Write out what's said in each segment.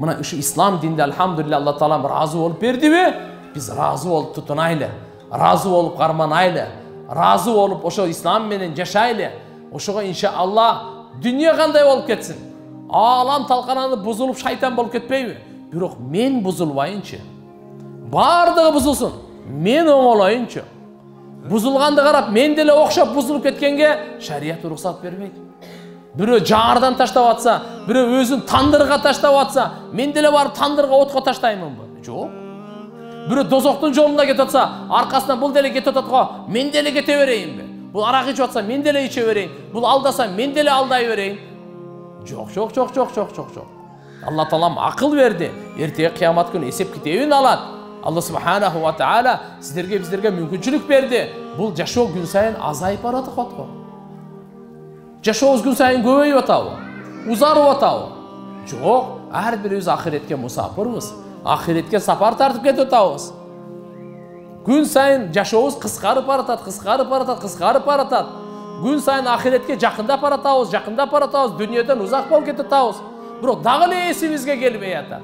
Мына ушу ислам динде алхамдулилля Алла Таалам разы болуп бердиби? Биз разы болуп тутунайлы, разы болуп карманайлы, разы болуп ошо ислам менен жашайлы. Ошого иншалла дүние кандай болуп кетсин. Алам талкананып бузулуп шайтан болуп кетпейби? Бирок мен бузулбайынчы. Бардыгы бузулсун. Мен оңолоюнчу. Бузулганды карап мен деле окшоп бузулуп кеткенге шарият уруксат бербейт. Бирөө жаардан таштап атса, бирөө өзүн тандырга таштап атса, мен деле барып тандырга отко таштаймынбы? Жок. Бирөө дозоктун жолунда кетип атса, аркасынан бул деле кетип атат го, мен деле кете берейинби? Бул арак ичип атса, мен деле иче берейин. Бул алдаса, мен деле алдай берейин. Жок. Алла Таалам акыл берди. Эртеге кыямат күнү эсеп китебин алат. Алла субханаху ва таала bizlerge мүмкүнчүлүк берди. Бул жашоо күн сайын азайып барат го. Жашообуз күн сайын көбөйүп атабы? Узарып атабы? Жок, ар бирибиз ахиретке мусапырбыз. Ахиретке сапар тартып кетип атабыз. Күн сайын жашообуз кыскарып баратат. Күн сайын ахиретке жакындап баратабыз, дүйнөдөн узак болуп кетип атабыз. Бирок дагы эле эсибизге келбей атат.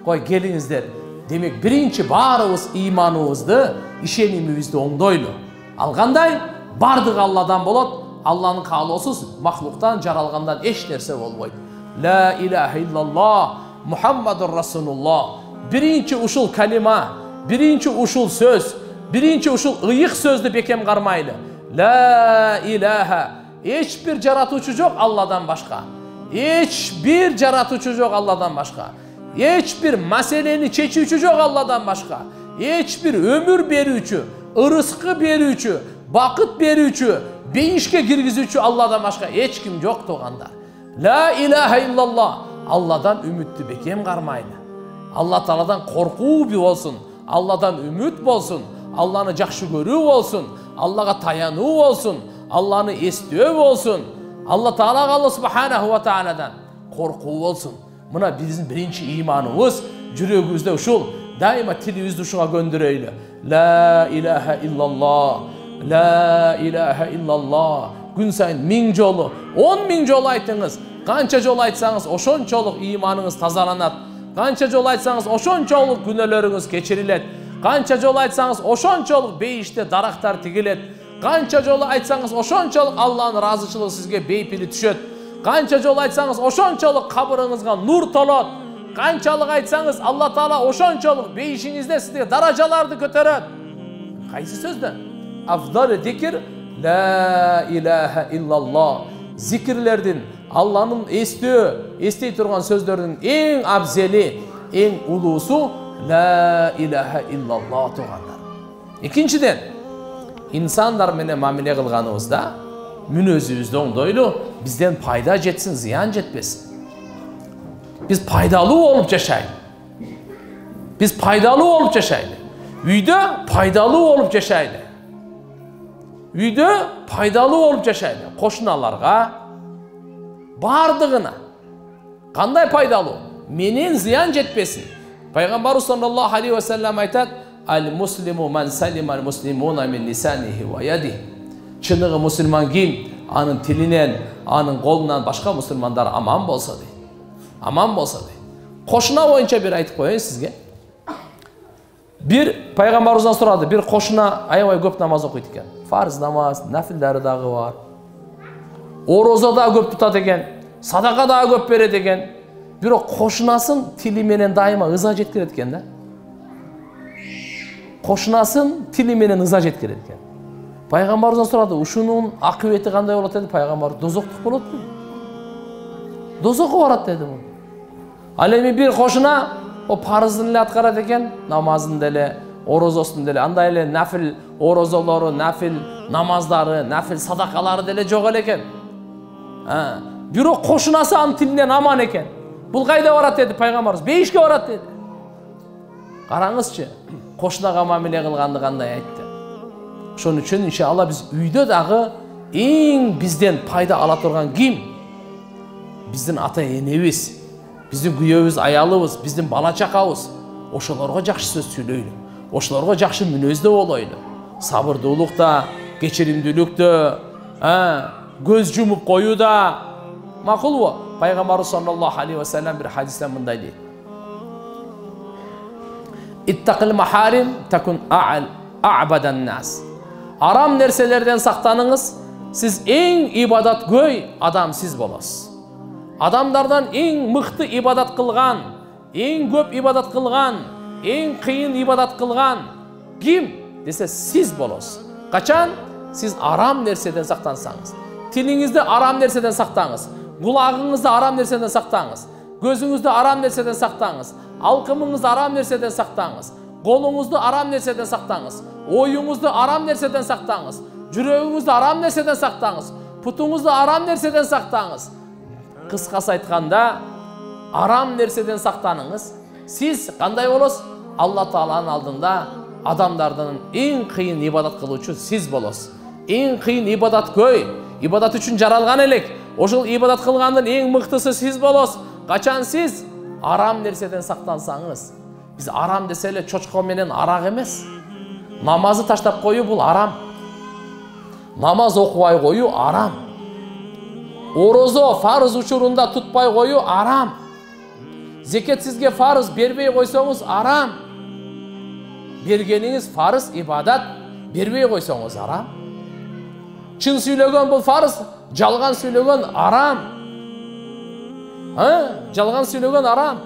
Кой келиңиздер. Демек биринчи баарыбыз иманыбызды, ишенимибизди оңдойлу. Ал кандай? Бардыгы Алладан болот. Алланын каалоосуз махлуктан жаралгандан эч нерсе болбойт. Ла илаха иллаллах Мухаммадур Расулуллах. Биринчи ушул калима, биринчи ушул сөз, биринчи ушул ыйык сөздү бекем кармайлы. Ла илаха. Эч бир жаратуучу жок Алладан башка. Эч бир жаратуучу жок Алладан башка. Эч бир маселени чечүүчү жок Алладан башка. Эч бир өмүр берүүчү, ырыскы берүүчү, бакыт берүүчү, бейишке киргизүүчү Алладан башка эч ким жок тугандар. Ла илаха иллаллах. Алладан үмүттү бекем кармайлы. Алла Тааладан коркуу болсун, Алладан үмүт болсун, Алланы жакшы көрүү болсун, Аллага таянуу болсун, Алланы эстөө болсун. Алла Таалага, Алла субханаху ва тааладан коркуу болсун. Мына биздин биринчи иманыбыз жүрөгүбүздө ушул. Дайыма тилибизди ушуга көндүрөйлү. Ла илаха иллаллах. Ла илаха иллаллах. Күн сайын 1000 жолу, 10.000 жолу айтыңыз. Канча жолу айтсаңыз, ошончолук иманыңыз тазаланат. Канча жолу айтсаңыз, ошончолук күнөөлөрүңүз кечирилет. Канча жолу айтсаңыз, ошончолук бейиште дарактар тигилет. Канча жолу айтсаңыз, ошончолук Алланын ыраазычылыгы сизге бейпили түшөт. Канча жолу айтсаңыз, ошончолук кабырыңызга нур толот. Канчалык айтсаңыз, Алла Таала ошончолук бейишиңизде сизге даражаларды көтөрөт. Кайсы сөздөн? Афдал зикр ла илаха иллаллах. Зикирлердин, Алланын эстей турган сөздөрдүн эң абзели, эң улуусу ла илаха иллаллах тугандар. Экинчиден, инсандар менен мамиле кылганыбызда мүнөзүбүздү оңдойлу, бизден пайда жетсин, зыян жетпесин. Biz пайдалуу болуп жашайлы. Biz пайдалуу болуп жашайлы. Үйдө пайдалуу болуп жашайлы. Үйдө пайдалуу болуп жашайлы. Кошуналарга бардыгына кандай пайдалуу? Менен зыян жетпесин. Пайгамбар саллаллаху алейхи ва саллям айтат: "Ал-муслиму ман салима ал-муслимуна мин лисаниhi ва ядиhi." Чыныгы мусулман ким? Анын тилинен, анын колунан башка мусулмандар аман болсо дейт. Аман болса дейт. Кошуна боюнча бир айтып коеюн сизге. Бир пайгамбарыбыздан сурады, бир кошуна аябай көп намаз окуйт экен. Фарз намаз, нафилдары дагы бар. Орозо да көп тутат экен, садака да көп берет экен. Бирок кошунасын тили менен дайыма ыза жеткирет экен да. Кошунасын тили менен ыза жеткирет экен. Пайгамбарыбыздан сурады, ушунун акыбети кандай болот деди. Пайгамбар: дозоктук болотпу? Дозокко барат деди бул. Ал эми бир кошуна о парыздын эле аткарат экен, намазын деле, орозосун деле, андай эле нафил орозолору, нафил намаздары, нафил садакалары деле жок эле экен. Бирок кошунасы анын тилинен аман экен. Бул кайда барат деди пайгамбарыбыз? Бейишке барат деди. Караңызчы, кошунага мамиле кылганды кандай айтты. Ошон үчүн иншалла биз үйдө дагы эң бизден пайда ала турган ким? Биздин ата энебиз, биздин күйөөбүз, аялыбыз, биздин бала чакабыз. Ошолорго жакшы сөз сүйлөйлү. Ошолорго жакшы мүнөздө болойлу. Сабырдуулукта, кечиримдүүлүктө, көз жумуп коюуда. Макулбу? Пайгамбарыбыз саллаллаху алейхи ва саллям бир хадистен мындай дейт: Иттақил махарим такун а'бадан нас. Арам нерселерден сактаныңыз, сиз эң ибадаткөй адам сиз болосуз. Адамдардан эң мыкты ибадат кылган, эң көп ибадат кылган, эң кыйын ибадат кылган ким десе сиз болосуз. Качан сиз арам нерседен сактансаңыз, тилиңизди арам нерседен сактаңыз, кулагыңызды арам нерседен сактаңыз, көзүңүздү арам нерседен сактаңыз, алкымыңызды арам нерседен сактаңыз, колуңузду арам нерседен сактаңыз, оюңузду арам нерседен сактаңыз, жүрөгүңүздү арам нерседен сактаңыз, путуңузду арам нерседен сактаңыз. Кыскасы айтканда, арам нерседен сактаныңыз. Сиз кандай болосуз? Алла Тааланын алдында адамдардын эң кыйын ибадат кылуучу сиз болосуз. Эң кыйын ибадаткөй, ибадат үчүн жаралган элек. Ошол ибадат кылгандын эң мыктысы сиз болосуз. Качан сиз арам нерседен сактансаңыз. Биз арам десе эле чочко менен арак эмес. Намазды таштап коюу бул арам. Намаз окубай коюу арам. Орозо фарыз учурунда тутпай коюу арам. Зекет сизге фарыз бербей койсоңуз арам. Бергениңиз фарыз ибадат, бербей койсоңуз арам. Чын сүйлөгөн бул фарыз, жалган сүйлөгөн арам. Жалган сүйлөгөн арам.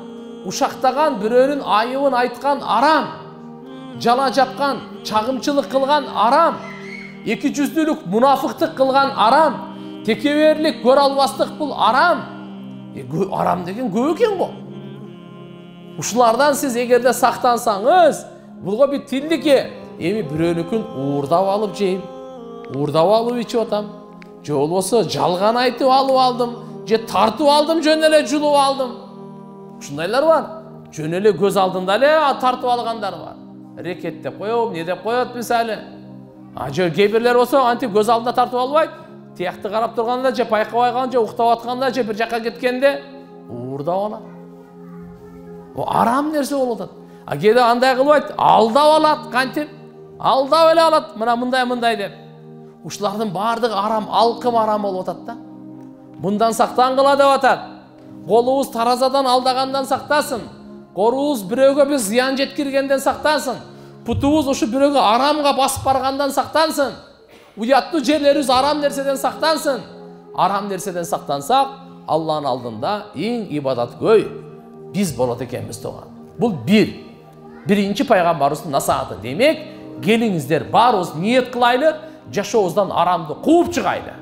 Ушактаган бирөөнүн айыбын айткан арам. Жала жапкан, чагымчылык кылган арам. Эки жүздүүлүк, мунафыктык кылган арам. Текеберлик, көрө албастык бул арам. Арам деген көп экен го. Ушулардан сиз эгерде сактансаңыз, булго бир тилдики, эми бирөөнүкүн уурдап алып жейм, уурдап алып ичип атам, же болбосо жалган айтып алып алдым, же тартып алдым, жөн эле жулуп алдым. Ушундайлар бар. Жөн эле көз алдында эле тартып алгандар бар. Рекет деп коём, не деп коет мисалы. Же кээ бирлер болсо антип көз алдында тартып албайт. Тиякты карап турганда, же байкабай калганда, же уктап атканда, же бир жакка кеткенде уурдап алат. О арам нерсе болуп атат. Кээде андай кылбайт, алдап алат, кантип? Алдап эле алат, мына мындай деп. Ушулардын баардыгы арам, алкым арам болуп атат да. Мындан сактангыла деп атат. Колубуз таразадан алдагандан сактасын. Колубуз бирөөгө бир зыян жеткиргенден сактасын. Путубуз ушу бирөөгө арамга басып баргандан сактансын. Уяттуу жерлерибиз арам нерседен сактансын. Арам нерседен сактансак, Алланын алдында эң ибадаткөй биз болот экенбиз туган. Бул биринчи пайгамбарыбыздын насааты. Демек, келиңиздер баарыбыз ниет кылайлы, жашообуздан арамды кууп чыгайлы.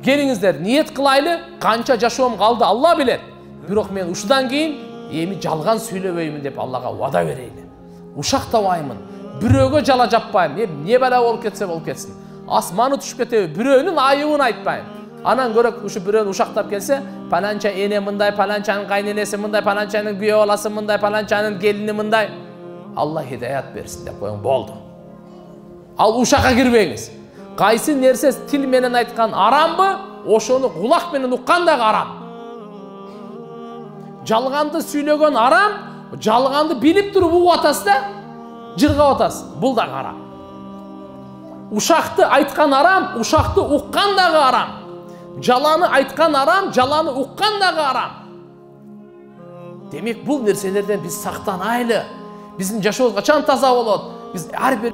Келиңиздер ниет кылайлы, канча жашоом калды Алла билет. Бирок мен ушудан кийин эми жалган сүйлөбөймүн деп Аллага вада берейли. Ушактабаймын, бирөөгө жала жаппайм, не бала болуп кетсе болуп кетсин. Асманы түшүп кетеби, бирөөнүн айыбын айтпайм. Анан көрөк ушу бирөөнү ушактап келсе, паланча эне мындай, паланчанын кайненеси мындай, паланчанын күйөө баласы мындай, паланчанын келини мындай. Алла хидаят берсин деп коюң, болду. Ал ушакка кирбеңиз. Кайсы нерсе тил менен айткан арамбы, ошону кулак менен уккан дагы арам. Жалганды сүйлөгөн арам, жалганды билип туруп угуп атасыз да, жыргап атасыз. Бул дагы арам. Ушакты айткан арам, ушакты уккан дагы арам. Жаланы айткан арам, жаланы уккан дагы арам. Демек, бул нерселерден биз сактанайлы. Биздин жашообуз качан таза болот? Биз ар бир